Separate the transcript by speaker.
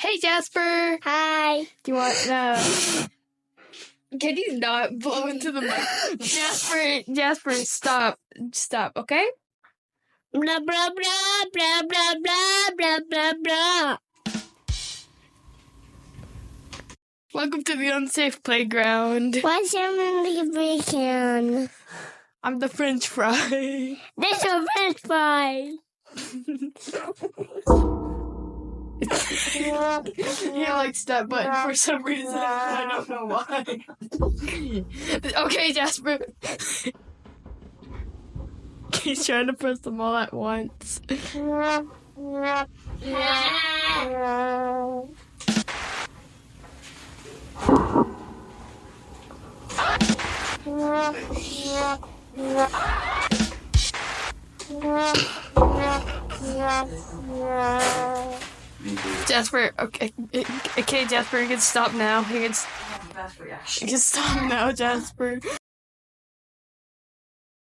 Speaker 1: Hey, Jasper.
Speaker 2: Hi.
Speaker 1: Do you want Can you not blow into the mic? Jasper, stop, okay?
Speaker 2: Blah, blah, blah, blah, blah, blah, blah, blah, blah.
Speaker 1: Welcome to the unsafe playground.
Speaker 2: What's your bacon?
Speaker 1: I'm the French fry.
Speaker 2: This is French fry.
Speaker 1: He likes that button for some reason. I don't know why. Okay, Jasper. He's trying to press them all at once. Jasper, okay, Jasper, you can stop now. You can stop now, Jasper.